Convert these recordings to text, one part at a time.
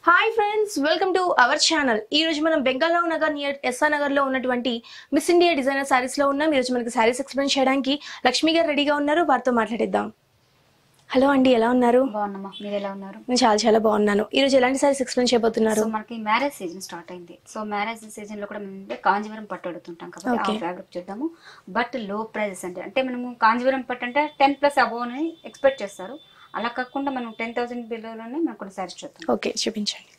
Hi friends, welcome to our channel. ఈ రోజు మనం బెంగాల్లో నగర్ నియర్ ఎస్ఆర్ నగర్ లో ఉన్నటువంటి మిస్ ఇండియా డిజైనర్ సారీస్ లో ఉన్నాం. ఈ రోజు మనకి సారీస్ ఎక్స్ప్లెయిన్ చేయడానికి లక్ష్మి గారు రెడీగా ఉన్నారు. వారితో మాట్లాడిద్దాం. హలో అండి, ఎలా ఉన్నారు? బాగున్నామా, మీరు ఎలా ఉన్నారు? నేను చాలా బాగున్నాను. ఈ రోజు ఎలాంటి సారీస్ ఎక్స్ప్లెయిన్ చేయబోతున్నారు? సో మనకి మ్యారేజ్ సీజన్ స్టార్ట్ అయింది. సో మ్యారేజ్ సీజన్ లో కూడా మనం కాంజీవరం పట్టు అడుగుతుంటాం కాబట్టి ఆ ఫ్యాబ్రిక్ చూద్దాము. బట్ లో ప్రైజెస్ అంటే మనము కాంజీవరం పట్టు అంటే 10+ అబోవ్ అని ఎక్స్పెక్ట్ చేస్తారు. అలా కాకుండా మనం 10,000 బిలోలోనే మనకు కొన్ని సారీస్ చూద్దాం. ఓకే, చూపించండి.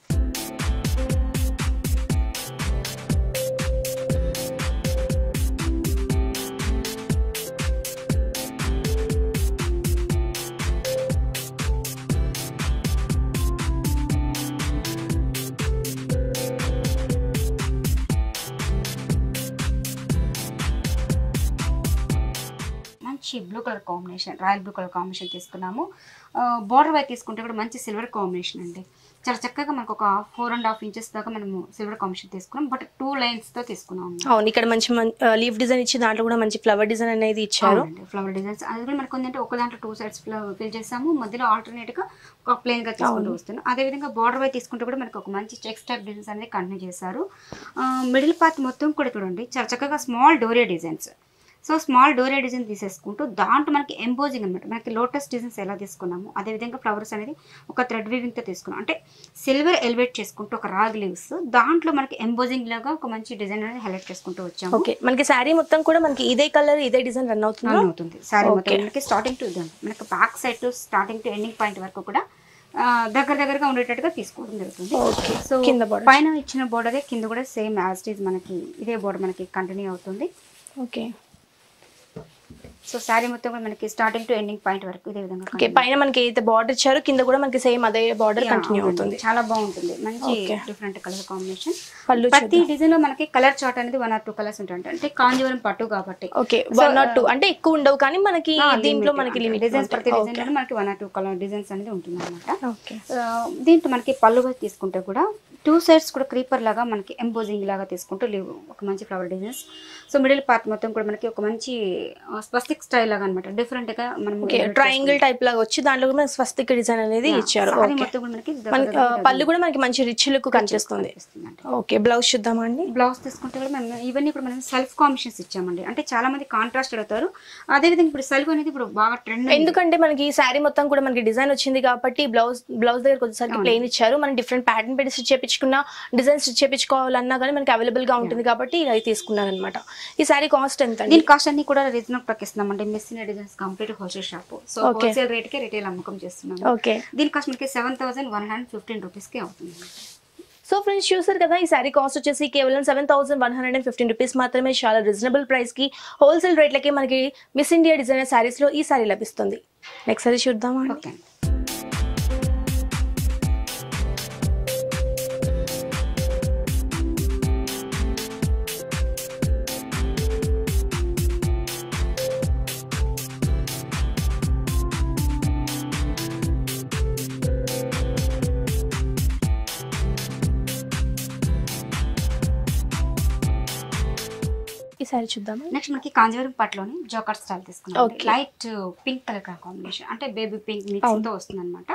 మంచి blue colour combination, royal blue colour combination తీసుకున్నాము. బార్డర్ వైపు తీసుకుంటే కూడా మంచి సిల్వర్ కాంబినేషన్ అండి. చాలా చక్కగా మనకు ఒక 4.5 ఇంచెస్ దాకా మనము సిల్వర్ కాంబినేషన్ తీసుకున్నాం. బట్ 2 లైన్స్ తో తీసుకున్నాం. అవును, ఇక్కడ మంచి లీఫ్ డిజైన్ ఇచ్చి దాంట్లో కూడా మంచి ఫ్లవర్ డిజైన్ అనేది ఇచ్చారు. ఫ్లవర్ డిజైన్స్ అది కూడా మనకు ఏంటంటే ఒక దాంట్లో 2 సైడ్స్ ఫిల్ చేసాము. మధ్యలో ఆల్టర్నేట్ గా ఒక ప్లెయిన్ గా తీసుకుంటూ వస్తున్నాం. అదే విధంగా బార్డర్ వైపు తీసుకుంటే కూడా మనకు ఒక మంచి చెక్స్ టైప్ డిజైన్స్ అనేది కంటిన్యూ చేశారు. మిడిల్ పార్ట్ మొత్తం కూడా చూడండి చాలా చక్కగా small doria designs. So small doria design తీసేసుకుంటూ దాంట్లో మనకి ఎంబోజింగ్ అనమాట. మనకి లోటస్ డిజైన్స్ ఎలా తీసుకున్నాము అదేవిధంగా ఫ్లవర్స్ అనేది ఒక థ్రెడ్ వీవింగ్తో తీసుకున్నాం. అంటే సిల్వర్ ఎలివేట్ చేసుకుంటూ ఒక రాగ్ లీవ్స్ దాంట్లో మనకి ఎంబోజింగ్ లాగా ఒక మంచి డిజైన్ అనేది హైలైట్ చేసుకుంటూ వచ్చాము. ఓకే, మనకి శారీ మొత్తం కూడా మనకి ఇదే కలర్ ఇదే డిజైన్ రన్ అవుతుంది. శారీ మొత్తం మనకి స్టార్టింగ్ టు మనకి back side to starting to ending point వరకు కూడా దగ్గరగా ఉండేటట్టుగా తీసుకోవడం జరుగుతుంది. సో పైన ఇచ్చిన బోర్డరే కింద కూడా సేమ్ యాజ్ ఇట్ ఈజ్ మనకి ఇదే బోర్డర్ మనకి కంటిన్యూ అవుతుంది. ఓకే, సో శారీ మొత్తం కూడా మనకి స్టార్టింగ్ టు ఎండింగ్ పాయింట్ వరకు ఇదే విధంగా. ఓకే, పైన మనకి అయితే బార్డర్ ఇచ్చారు, కింద కూడా మనకి సేమ్ అదే బార్డర్ కంటిన్యూ అవుతుంది. చాలా బాగుంటుంది, మంచి డిఫరెంట్ కలర్ కాంబినేషన్. ప్రతి డిజైన్ లో మనకి కలర్ చార్ట్ అనేది 1 or 2 కలర్స్ ఉంటాయి. అంటే కాంజీవరం పట్టు కాబట్టి ఓకే 1 or 2 అంటే ఎక్కువ ఉండవు, కానీ మనకి దీంట్లో మనకి లిమిట్ డిజైన్స్ ప్రతి డిజైన్ లో మనకి 1 or 2 కలర్ డిజైన్స్ అనేది ఉంటుంది అనమాట. దీంట్లో మనకి పళ్ళు తీసుకుంటే కూడా 2 సైడ్స్ కూడా క్రీపర్ లాగా మనకి ఎంబోజింగ్ లాగా తీసుకుంటూ ఒక మంచి flower designs. So middle part మొత్తం కూడా మనకి ఒక మంచి స్వస్తిక్ స్టైల్ లాగా అనమాట. డిఫరెంట్ గా మనం ట్రయాంగిల్ టైప్ లాగా వచ్చి దాంట్లో కూడా స్వస్తిక్ డిజైన్ అనేది ఇచ్చారు. పళ్ళు కూడా మనకి మంచి రిచ్ లుక్ కనిపిస్తుంది. ఓకే, బ్లౌజ్ చూద్దామా అండి. బ్లౌజ్ తీసుకుంటే కూడా మనం ఇవన్నీ కూడా మనం సెల్ఫ్ కాంబినేషన్స్ ఇచ్చామండి. అంటే చాలా మంది కాంట్రాస్ట్ అడుగుతారు. అదే విధంగా ఇప్పుడు సెల్ఫ్ అనేది ఇప్పుడు బాగా ట్రెండ్. ఎందుకంటే మనకి శారీ మొత్తం కూడా మనకి డిజైన్ వచ్చింది కాబట్టి బ్లౌజ్ దగ్గర వచ్చేసరికి ప్లెయిన్ ఇచ్చారు. మనం డిఫరెంట్ ప్యాటర్న్ పెట్టి స్టిచ్ చేయించుకున్న డిజైన్ స్టిచ్ చేయించుకోవాలన్నా కానీ మనకి అవైలబుల్ గా ఉంటుంది కాబట్టి ఇది తీసుకున్నాను అనమాట. ఈ శారీ కాస్ట్ ఎంత? దీని కాస్ట్ అన్ని కూడా రీజనబుల్ ప్రకటిస్తున్నామండి. Miss India designs complete wholesale shop. So wholesale rate కి రిటైల్ అమ్మకం చేస్తున్నాం. ఓకే, దీని కాస్ట్ మనకి 7,115 రూపీస్ కి అవుతుంది. సో ఫ్రెండ్స్ చూసారు కదా, ఈ శారీ కాస్ట్ వచ్చేసి కేవలం 7,115 రూపీస్ మాత్రమే. చాలా రీజనబుల్ ప్రైస్ కి హోల్సేల్ రేట్లకి మనకి మిస్ ఇండియా డిజైనర్ శారీస్ లో ఈ శారీ లభిస్తుంది. నెక్స్ట్ సారీ చూద్దామా? ఓకే, ఈ సారీ చూద్దాం. నెక్స్ట్ మనకి కాంజీవరం పట్టులోని జోకర్ స్టైల్ తీసుకున్నాం. లైట్ పింక్ కలర్ కాంబినేషన్, అంటే బేబీ పింక్ మిక్సింగ్ తో వస్తుంది అనమాట.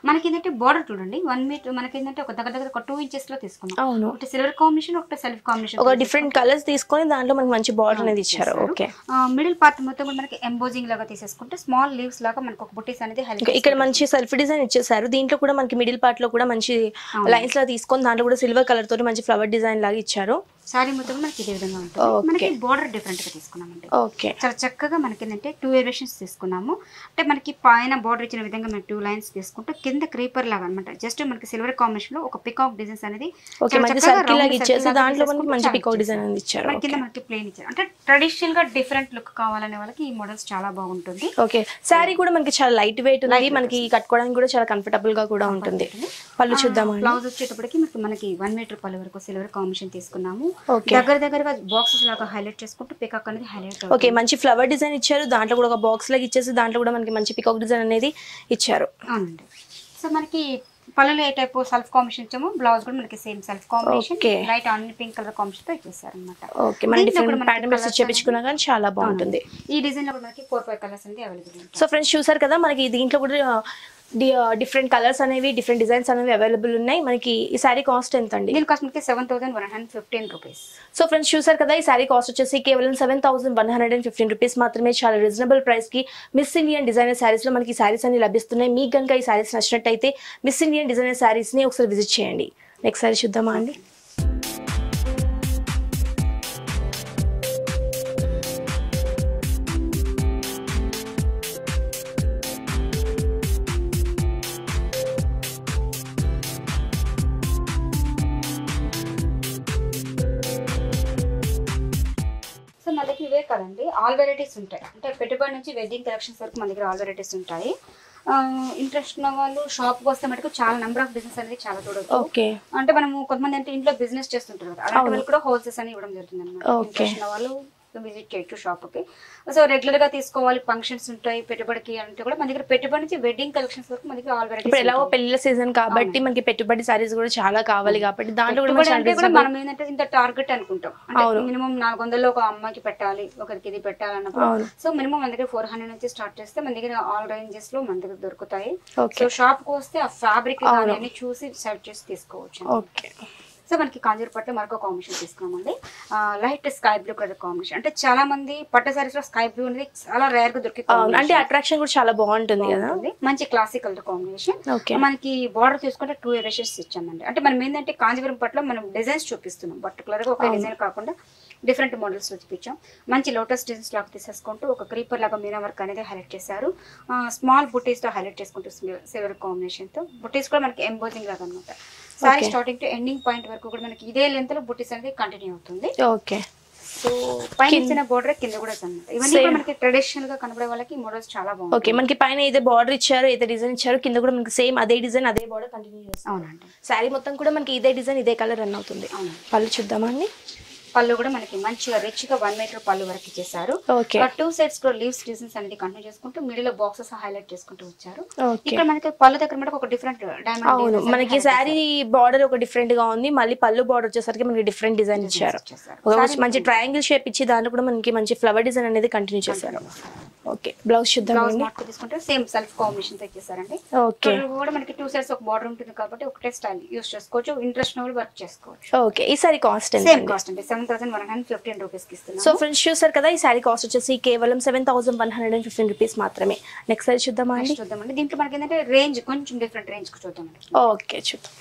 మనకి ఏంటంటే బార్డర్ చూడండి 1 మీటర్ మనకి ఏంటంటే ఒక దగ్గర ఒక 2 ఇంచెస్ లో తీసుకున్నాం. ఒకటి సిల్వర్ కాంబినేషన్, ఒకటి సెల్ఫ్ కాంబినేషన్, ఒక డిఫరెంట్ కలర్స్ తీసుకొని దాంట్లో మనకి మంచి బార్డర్ అనేది ఇచ్చారు. ఓకే, మిడిల్ పార్ట్ మొత్తం కూడా మనకి ఎంబోజింగ్ లాగా తీసేసుకుంటే స్మాల్ లీవ్స్ లాగా మనకి ఒక బుట్టీస్ అనేది ఇక్కడ మంచి సెల్ఫ్ డిజైన్ ఇచ్చేసారు. దీంట్లో కూడా మనకి మిడిల్ పార్ట్ లో కూడా మంచి లైన్స్ లా తీసుకొని దాంట్లో కూడా సిల్వర్ కలర్ తోటి మంచి ఫ్లవర్ డిజైన్ లాగా ఇచ్చారు. సారీ మొత్తం మనకి ఇదే విధంగా ఉంటుంది. మనకి బోర్డర్ డిఫరెంట్ గా తీసుకున్నామండి. ఓకే, చాలా చక్కగా మనకి ఏంటంటే 2 వేరియేషన్స్ తీసుకున్నాము. అంటే మనకి పైన బోర్డర్ ఇచ్చిన విధంగా మనకి 2 లైన్స్ తీసుకుంటే కింద క్రీపర్ లాగా అనమాట. జస్ట్ మనకి సిల్వర్ కాంబినేషన్ లో ఒక పికాక్ డిజైన్స్ అనేది దాంట్లో మంచి పికాక్ డిజైన్ అనేది ఇచ్చారు. కింద మనకి ప్లేన్ ఇచ్చారు. అంటే ట్రెడిషనల్ గా డిఫరెంట్ లుక్ కావాలనే వాళ్ళకి ఈ మోడల్స్ చాలా బాగుంటుంది. ఓకే, శారీ కూడా మనకి చాలా లైట్ వెయిట్ ఉంది, మనకి కట్టుకోవడానికి కూడా చాలా కంఫర్టబుల్ గా కూడా ఉంటుంది. పళ్ళు చూద్దాము. బ్లౌజ్ వచ్చేటప్పటికి మనకి 1 మీటర్ పళ్ళు వరకు సిల్వర్ కాంబినేషన్ తీసుకున్నాము. దగ్గరగా బాక్సెస్ లాగా హైలైట్ చేసుకుంటూ పికాక్ అనేది హైలైట్. ఓకే, మంచి ఫ్లవర్ డిజైన్ ఇచ్చారు. దాంట్లో కూడా ఒక బాక్స్ లాగా ఇచ్చేసి దాంట్లో కూడా మనకి మంచి పికాక్ డిజైన్ అనేది ఇచ్చారు. అవునండి. సో మనకి పళ్ళలో ఏ టైప్ సెల్ఫ్ కాంబినేషన్ ఇచ్చామో బ్లౌజ్ కూడా మనకి same self combination light on pink colour combination తో ఇచ్చేసారు అన్నమాట. ఓకే, మన డిఫరెంట్ ప్యాటర్న్ స్టిచ్ చేయించుకున్నా కానీ చాలా బాగుంటుంది. ఈ డిజైన్ లో మనకి 4-5 కలర్స్ అనేది అవైలబుల్ ఉంది. సో ఫ్రెండ్స్ చూసారు కదా, మనకి దీంట్లో కూడా డిఫరెంట్ కలర్స్ అనేవి డిఫరెంట్ డిజైన్స్ అనేవి అవైలబుల్ ఉన్నాయి. మనకి ఈ శారీ కాస్ట్ ఎంత అండి? దీని కాస్ట్ మనకి 7,115 రూపీస్. సో ఫ్రెండ్స్ చూసారు కదా, ఈ శారీ కాస్ట్ వచ్చేసి కేవలం 7,115 రూపీస్ మాత్రమే. చాలా రీజనబుల్ ప్రైస్ కి మిస్ ఇండియన్ డిజైనర్ శారీస్ లో మనకి శారీస్ అన్ని లభిస్తున్నాయి. మీకు కనుక ఈ శారీస్ నచ్చినట్టయితే మిస్ ఇండియన్ డిజైనర్ శారీస్ ని ఒకసారి విజిట్ చేయండి. నెక్స్ట్ శారీ చూద్దామా అండి? మన దగ్గర ఇవే కదండి, ఆల్ వెరైటీస్ ఉంటాయి. అంటే పెట్టుబడి నుంచి వెడ్డింగ్ కలెక్షన్స్ వరకు మన దగ్గర ఆల్ వెరైటీస్ ఉంటాయి. ఇంట్రెస్ట్ ఉన్న వాళ్ళు షాప్కి వస్తే మటుకు చాలా నెంబర్ ఆఫ్ బిజినెస్ అనేది చాలా చూడవచ్చు. అంటే మనము కొంతమంది అంటే ఇంట్లో బిజినెస్ చేస్తుంటారు కదా, అలాంటి వాళ్ళు కూడా హోల్సేల్స్ అని ఇవ్వడం జరుగుతుంది అనమాట. ఇంట్రెస్ట్ ఉన్న వాళ్ళు విజిట్ చేయొచ్చు షాప్కి. సో రెగ్యులర్ గా తీసుకోవాలి, ఫంక్షన్స్ ఉంటాయి పెట్టుబడికి అంటే కూడా మన దగ్గర పెట్టుబడి నుంచి వెడ్డింగ్ కలెక్షన్స్ వరకు మన దగ్గర ఆల్ వెరైటీస్. ఎలాగో పెళ్లి సీజన్ కాబట్టి మనకి పెట్టుబడి సారీస్ కూడా చాలా కావాలి కాబట్టి దాంట్లో కూడా మనం ఏంటంటే ఇంత టార్గెట్ అనుకుంటాం. అంటే మినిమం 400లో ఒక అమ్మాయికి పెట్టాలి, ఒకరికి ఇది పెట్టాలన్నప్పుడు సో మినిమం మన దగ్గర 400 నుంచి స్టార్ట్ చేస్తే మన దగ్గర ఆల్ రేంజెస్ లో మన దగ్గర దొరుకుతాయి. సో షాప్ కు వస్తే ఆ ఫ్యాబ్రిక్ అన్ని చూసి సెలెక్ట్ చేసి తీసుకోవచ్చు. ఓకే. సో మనకి కాంజీవరం పట్టు మరొక కాంబినేషన్ తీసుకున్నామండి, light sky blue colour combination. అంటే చాలా మంది పట్టు సారీస్ లో స్కై బ్లూ అనేది చాలా రేర్ గా దొరికే, అంటే అట్రాక్షన్ కూడా చాలా బాగుంటుంది కదా, మంచి క్లాసిక్ కలర్ కాంబినేషన్. మనకి బార్డర్ చూసుకుంటే 2 ఎరేషన్స్ ఇచ్చామండి. అంటే మనం ఏంటంటే కాంజీవరం పట్టులో మనం డిజైన్స్ చూపిస్తున్నాం, పర్టికులర్ గా ఒక డిజైన్ కాకుండా డిఫరెంట్ మోడల్స్ చూపించాం. మంచి లోటస్ డిజైన్స్ లాగా తీసేసుకుంటూ ఒక క్రీపర్ లాగా మీనా వర్క్ అనేది హైలైట్ చేశారు. స్మాల్ బుటీస్ తో హైలైట్ చేసుకుంటూ సిల్వర్ కాంబినేషన్ తో బుటీస్ కూడా మనకి ఎంబోజింగ్ లాగా అనమాట. Sorry starting to ending point వరకు కూడా మనకి ఇదే లెంత్ లో బుటీస్ అనేది కంటిన్యూ అవుతుంది. ఓకే. సో పైన ఇచ్చిన బోర్డర్ కింద కూడా అన్నమాట. ఇవన్నీ కూడా మనకి ట్రెడిషనల్ గా కనబడే వాళ్ళకి మోడల్స్ చాలా బాగుంది. ఓకే. మనకి పైన ఏదో బార్డర్ ఇచ్చారు, ఏదో డిజైన్ ఇచ్చారు, కింద కూడా మనకి సేమ్ అదే డిజైన్ అదే బార్డర్ కంటిన్యూ చేస్తారు. అవునండి. సారీ మొత్తం కూడా మనకి ఇదే డిజైన్ ఇదే కలర్ రన్ అవుతుంది. పళ్ళు చూద్దామా అండి? పళ్ళు కూడా మనకి మంచిగా రిచ్ గా 1 మీటర్ పళ్ళు వరకు ఇచ్చేసారు. 2 సైడ్స్ కూడా లీవ్స్ డిజైన్స్ అనేది కంటిన్యూ చేసుకుంటూ మిడిల్ లో బాక్సెస్ హైలైట్ చేసుకుంటూ వచ్చారు. ఇక్కడ మనకి పళ్ళు దగ్గర మనకి ఒక డిఫరెంట్ డైమండ్, మనకి సారీ బార్డర్ ఒక డిఫరెంట్ గా ఉంది, మళ్ళీ పళ్ళు బార్డర్ వచ్చేసరికి మనకి డిఫరెంట్ డిజైన్ ఇచ్చారు. మంచి ట్రయాంగిల్ షేప్ ఇచ్చి దాంట్లో కూడా మనకి మంచి ఫ్లవర్ డిజైన్ అనేది కంటిన్యూ చేశారు. ఓకే. బ్లౌజ్ చూద్దాం. బ్లౌజ్ మార్క్ తీసుకుంటే సేమ్ సెల్ఫ్ కాంబినేషన్ తో ఇచ్చేసారండి. ఓకే. కూడా మనకి 2 సైడ్స్ ఒక బార్డర్ ఉంటుంది కాబట్టి ఒకటే స్టైల్ యూస్ చేసుకోవచ్చు, ఇంట్రెస్ట్ ఉన్న వర్క్ చేసుకోవచ్చు. ఓకే. ఈ సారీ కాస్ట్ ఎంత? సేమ్ కాస్ట్ అండి, 7,115 రూపీస్ కి ఇస్తున్నాం. సో ఫ్రెండ్స్ చూసారు కదా, ఈ సారీ కాస్ట్ వచ్చేసి కేవలం 7,115 రూపీస్ మాత్రమే. నెక్స్ట్ సారీ చూద్దామా అండి? చూద్దామండి. దీంట్లో మనకి ఏంటంటే రేంజ్ కొంచెం డిఫరెంట్ రేంజ్ కి చూద్దామండి. ఓకే చూద్దాం.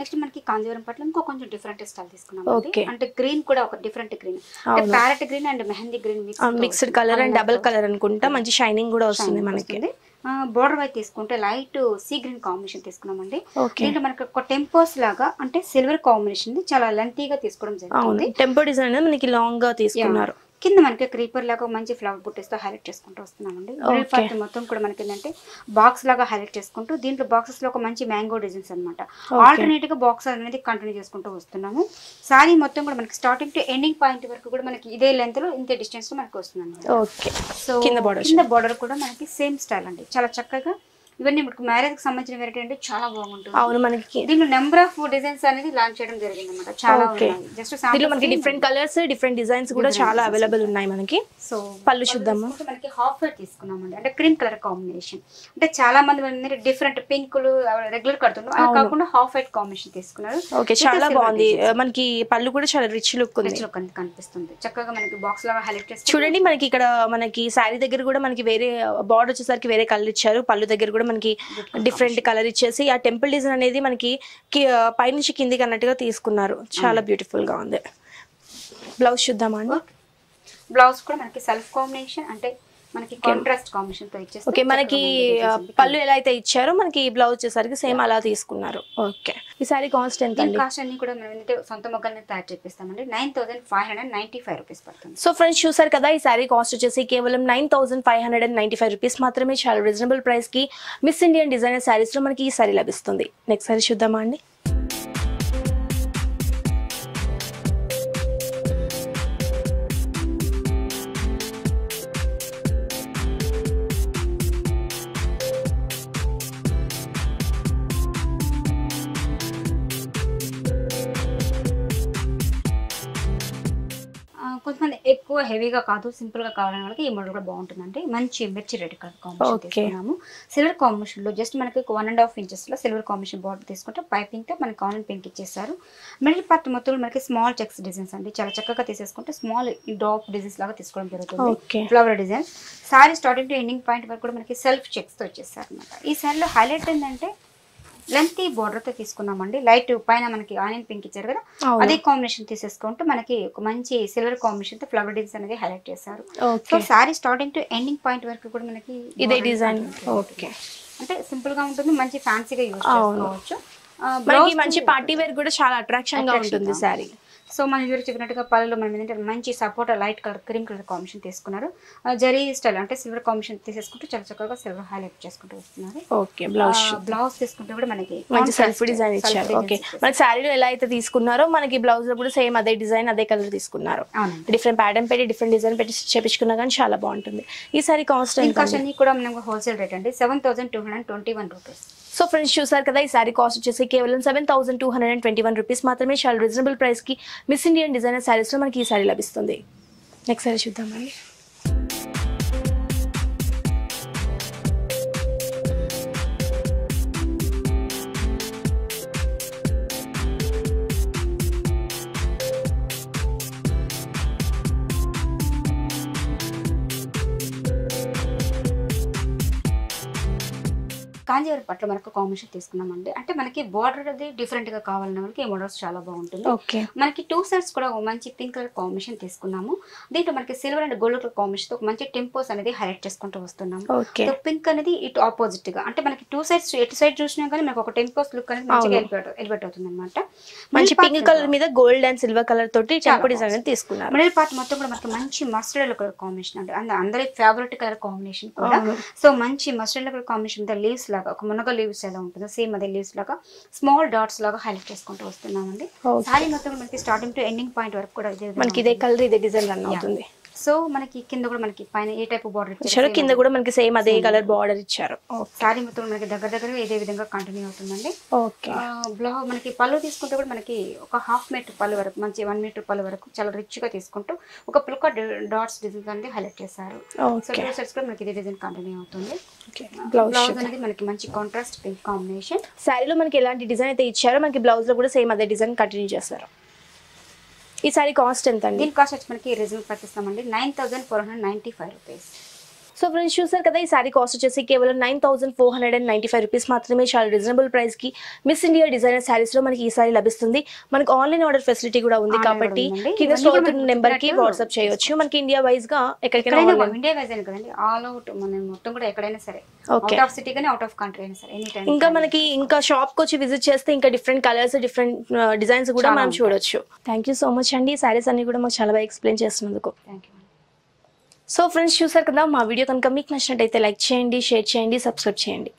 నెక్స్ట్ మనకి కాంజీవరం పట్ల ఇంకో కొంచెం డిఫరెంట్ స్టైల్ తీసుకున్నాం. అంటే గ్రీన్ కూడా ఒక డిఫరెంట్ గ్రీన్, అంటే parrot green and mehndi green mixed colour and double colour అనుకుంటా. మంచి షైనింగ్ కూడా వస్తుంది మనకి. బోర్డర్ వైపు తీసుకుంటే లైట్ సీ గ్రీన్ కాంబినేషన్ తీసుకున్నామండి. దీంట్లో మనకి ఒక టెంపోస్ లాగా అంటే సిల్వర్ కాంబినేషన్ చాలా లెంతీగా తీసుకోవడం జరిగింది. టెంపో డిజైన్ అనేది మనకి లాంగ్ గా తీసుకున్నారు. కింద మనకి క్రీపర్ లాగా మంచి ఫ్లవర్ బుట్టెస్ తో హైలైట్ చేసుకుంటూ వస్తున్నామండి. పార్ట్ మొత్తం కూడా మనకి ఏంటంటే బాక్స్ లాగా హైలైట్ చేసుకుంటూ దీంట్లో బాక్సెస్ లో ఒక మంచి మ్యాంగో డిజైన్స్ అనమాట. ఆల్టర్నేట్ గా బాక్స్ అనేది కంటిన్యూ చేసుకుంటూ వస్తున్నాము. సారీ మొత్తం కూడా మనకి స్టార్టింగ్ టు ఎండింగ్ పాయింట్ వరకు కూడా మనకి ఇదే లెంత్ లో ఇంతే డిస్టెన్స్ లో మనకి వస్తుంది. సో కింద బార్డర్ కూడా మనకి సేమ్ స్టైల్ అండి, చాలా చక్కగా. ఇవన్నీ మనకు మ్యారేజ్ కి సంబంధించిన వెరైటీ అంటే చాలా బాగుంటుంది. అవును. మనకి దీంట్లో నెంబర్ ఆఫ్ డిజైన్స్ అనేది లాంచ్ చేయడం జరిగింది అన్నమాట. చాలా ఉన్నాయి. జస్ట్ దీంట్లో మనకి డిఫరెంట్ కలర్స్ డిఫరెంట్ డిజైన్స్ కూడా చాలా అవైలబుల్ ఉన్నాయి మనకి. సో పళ్ళు చూద్దాము. మనకి హాఫ్ వైట్ తీసుకున్నామండి, అంటే క్రీమ్ కలర్ కాంబినేషన్. అంటే చాలా మంది డిఫరెంట్ పింకులు రెగ్యులర్ కడుతున్నారు, అలా కాకుండా హాఫ్ వైట్ కాంబినేషన్ తీసుకున్నారు. ఓకే. చాలా బాగుంది. మనకి పళ్ళు కూడా చాలా రిచ్ లుక్ ఉంది, కనిపిస్తుంది. చక్కగా మనకి బాక్స్ లాగా హైలైట్ చేసి చూడండి. మనకి ఇక్కడ మనకి శారీ దగ్గర కూడా మనకి వేరే బార్డర్ వచ్చేసరికి వేరే కలర్ ఇచ్చారు. పళ్ళు దగ్గర కూడా మనకి డిఫరెంట్ కలర్ ఇచ్చేసి ఆ టెంపుల్ డిజైన్ అనేది మనకి పైనుంచి కిందికి అన్నట్టుగా తీసుకున్నారు. చాలా బ్యూటిఫుల్ గా ఉంది. బ్లౌజ్ చూద్దామా అండి? బ్లౌజ్ కూడా మనకి సెల్ఫ్ కాంబినేషన్ అంటే మనకి కాంట్రాస్ట్ కాంబినేషన్ తో ఇచ్చేసి ఓకే. మనకి పళ్ళు ఎలా అయితే ఇచ్చారో మనకి బ్లౌజ్ వచ్చేసరికి సేమ్ అలా తీసుకున్నారు. ఓకే. ఈ సారీ కాస్ట్ ఎంత అండి? కాస్ట్ అన్ని కూడా మనం ఏంటంటే సొంత మొగ్గల్ని తయారు చేపిస్తామండి. 9,595 రూపీస్ పడుతుంది. సో ఫ్రెండ్స్ చూసారు కదా, ఈ సారీ కాస్ట్ వచ్చేసి కేవలం 9,595 రూపీస్ మాత్రమే. చాలా రీజనబుల్ ప్రైస్ కి మిస్ ఇండియన్ డిజైనర్ సారీస్ లో మనకి ఈ సారీ లభిస్తుంది. నెక్స్ట్ సారీ చూద్దామా అండి? ఎక్కువ హెవీగా కాదు సింపుల్ గా కావాలనే వాళ్ళకి ఈ మోడల్ కూడా బాగుంటుందండి. మంచి మిర్చి రెడ్ కలర్ కాంబినేషన్ తీసుకున్నాము. సిల్వర్ కాంబినేషన్ లో జస్ట్ మనకి 1.5 ఇంచెస్ లో సిల్వర్ కాంబినేషన్ బార్డర్ తీసుకుంటే పైపింగ్ తో మనకి ఆనియన్ పింక్ ఇచ్చేసారు. మిడిల్ పార్ట్ మొత్తం మనకి స్మాల్ చెక్స్ డిజైన్స్ అండి, చాలా చక్కగా తీసేసుకుంటే స్మాల్ డ్రాప్ డిజైన్స్ లాగా తీసుకోవడం జరుగుతుంది. Flower designs sorry starting to ending point వరకు కూడా మనకి సెల్ఫ్ చెక్స్ తో వచ్చేసారు అనమాట. ఈ సారీలో హైలైట్ ఏంటంటే లెంతీ బార్డర్ తో తీసుకున్నామండి. లైట్ పైన మనకి ఆనియన్ పింక్ ఇచ్చారు కదా, అదే కాంబినేషన్ తీసేసుకుంటూ మనకి ఒక మంచి సిల్వర్ కాంబినేషన్ తో ఫ్లవర్ డిజైన్స్ అనేది హైలైట్ చేశారు. So sorry starting to ending point వరకు కూడా మనకి ఇదే డిజైన్ అంటే సింపుల్ గా ఉంటుంది, మంచి ఫ్యాన్సీగా యూజ్ చేసుకోవచ్చు. మంచి పార్టీ వేర్ కూడా చాలా అట్రాక్షన్ గా ఉంటుంది సారీ. సో మన వీరు చెప్పినట్టుగా పళ్ళలో మనం ఏంటంటే మంచి సపోటా light colour cream colour combination తీసుకున్నారు. జరీ స్టైల్ అంటే సిల్వర్ కాంబినేషన్ తీసేసుకుంటూ చాలా చక్కగా సిల్వర్ హైలైట్ చేసుకుంటూ వస్తున్నారు. ఓకే, బ్లౌజ్ తీసుకుంటే కూడా మనకి మంచి సెల్ఫ్ డిజైన్ ఇచ్చారు. ఓకే, మనకి శారీలో ఎలా అయితే తీసుకున్నారో మనకి బ్లౌజ్ లో కూడా సేమ్ అదే డిజైన్ అదే కలర్ తీసుకున్నారు. డిఫరెంట్ ప్యాటర్న్ పెట్టి డిఫరెంట్ డిజైన్ పెట్టి చేపించుకున్నా కానీ చాలా బాగుంటుంది. ఈ సారీ కాస్ట్ అన్ని కూడా మనకు హోల్సేల్ రేట్ అండి 7,221 రూపీస్. సో ఫ్రెండ్స్ చూసారు కదా, ఈ సారీ కాస్ట్ వచ్చేసి కేవలం 7,221 రూపీస్ మాత్రమే. చాలా రీజనబుల్ ప్రైస్ కి మిస్ ఇండియన్ డిజైనర్ సారీస్ లో మనకి ఈ సారీ లభిస్తుంది. నెక్స్ట్ సారీ చూద్దామండి. కాంజీవరం పట్ల మనకు కాంబినేషన్ తీసుకున్నామండి. అంటే మనకి బార్డర్ అది డిఫరెంట్ గా కావాలన్న వాళ్ళకి ఈ మోడల్స్ చాలా బాగుంటుంది. మనకి 2 సైడ్స్ కూడా ఒక మంచి పింక్ కలర్ కాంబినేషన్ తీసుకున్నాము. దీంట్లో మనకి silver and gold colour combination ఒక మంచి టెంపోస్ అనేది హైలైట్ చేసుకుంటూ వస్తున్నాము. పింక్ అనేది ఇటు ఆపోజిట్ గా అంటే మనకి 2 సైడ్స్ ఎటు సైడ్ చూసినా కానీ మనకు ఒక టెంపోస్ లుక్ అనేది మంచిగా ఎలివేట్ అవుతుంది అనమాట. మంచి పింక్ కలర్ మీద గోల్డ్ అండ్ సిల్వర్ కలర్ తోటి టెంపో డిజైన్ తీసుకున్నారు. మిడిల్ పార్ట్ మొత్తం కూడా మనకి మంచి మస్టర్డ్ కలర్ కాంబినేషన్ అంటే అందరి ఫేవరెట్ కలర్ కాంబినేషన్ కూడా. సో మంచి మస్టర్డ్ కలర్ కాంబినేషన్ మీద లీవ్స్ లాగా ఒక మునగ లీవ్స్ ఎలా ఉంటుందో సేమ్ అదే లీవ్స్ లాగా స్మాల్ డాట్స్ లాగా హైలైట్ చేసుకుంటూ వస్తున్నామండి. సారీ మొత్తం మనకి స్టార్టింగ్ టు ఎండింగ్ పాయింట్ వరకు కూడా మనకి ఇదే కలర్ ఇదే డిజైన్ రన్ అవుతుంది. సో మనకి కింద కూడా మనకి పైన ఏ టైప్ బార్డర్ ఇచ్చారు, కింద కూడా మనకి సేమ్ అదే కలర్ బార్డర్ ఇచ్చారు. సారీ మొత్తం మనకి దగ్గరగా ఇదే విధంగా కంటిన్యూ అవుతుందండి. బ్లౌజ్ మనకి పళ్ళు తీసుకుంటే కూడా మనకి ఒక 1/2 మీటర్ పళ్ళు వరకు మంచి 1 మీటర్ పళ్ళు వరకు చాలా రిచ్ గా తీసుకుంటూ ఒక పుల్కా డాట్స్ డిజైన్ అనేది హైలైట్ చేశారు. సో 2 సైడ్స్ కూడా మనకి ఇదే డిజైన్ కంటిన్యూ అవుతుంది. బ్లౌజ్ అనేది మనకి మంచి కాంట్రాస్ట్ పింక్ కాంబినేషన్. సారీలో మనకి ఎలాంటి డిజైన్ అయితే ఇచ్చారో మనకి బ్లౌజ్ లో కూడా సేమ్ అదే డిజైన్ కంటిన్యూ చేస్తారు. ఈ సారీ కాస్ట్ ఎంత అండి? దీని కాస్ట్ వచ్చి మనకి రీజనబుల్ పట్టిస్తామండి 9,495 రూపీస్. సో ఫ్రెండ్స్ చూసారు కదా, ఈ సారీ కాస్ట్ వచ్చేసి కేవలం 9,495 రూపీస్ మాత్రమే. చాలా రీజనబుల్ ప్రైస్ కి మిస్ ఇండియా డిజైనర్ సారీస్ లో మనకి ఈ సారీ లభిస్తుంది. మనకి ఆన్లైన్ ఆర్డర్ ఫెసిలిటీ కూడా ఉంది కాబట్టి కింద స్క్రోల్ అవుతున్న నెంబర్ కి వాట్సాప్ చేయొచ్చు. మనకి ఇండియా వైజ్ గా ఎక్కడికైనా ఇండియా వైజ్ అని కదండి, ఆల్ అవుట్ మనం మొత్తం కూడా ఎక్కడైనా సరే, అవుట్ ఆఫ్ సిటీ కానీ అవుట్ ఆఫ్ కంట్రీ అయినా సరే ఎనీ టైం. ఇంకా మనకి ఇంకా షాప్ కి వచ్చి విజిట్ చేస్తే ఇంకా డిఫరెంట్ కలర్స్ డిఫరెంట్ డిజైన్స్ కూడా మనం చూడొచ్చు. థ్యాంక్ యూ సో మచ్ అండి. ఈ సారీస్ అన్ని కూడా మాకు చాలా బాగా ఎక్స్ప్లెయిన్ చేస్తున్నందుకు. సో ఫ్రెండ్స్ చూసారు కదా, మా వీడియో కనుక మీకు నచ్చినట్టయితే లైక్ చేయండి, షేర్ చేయండి, సబ్స్క్రైబ్ చేయండి.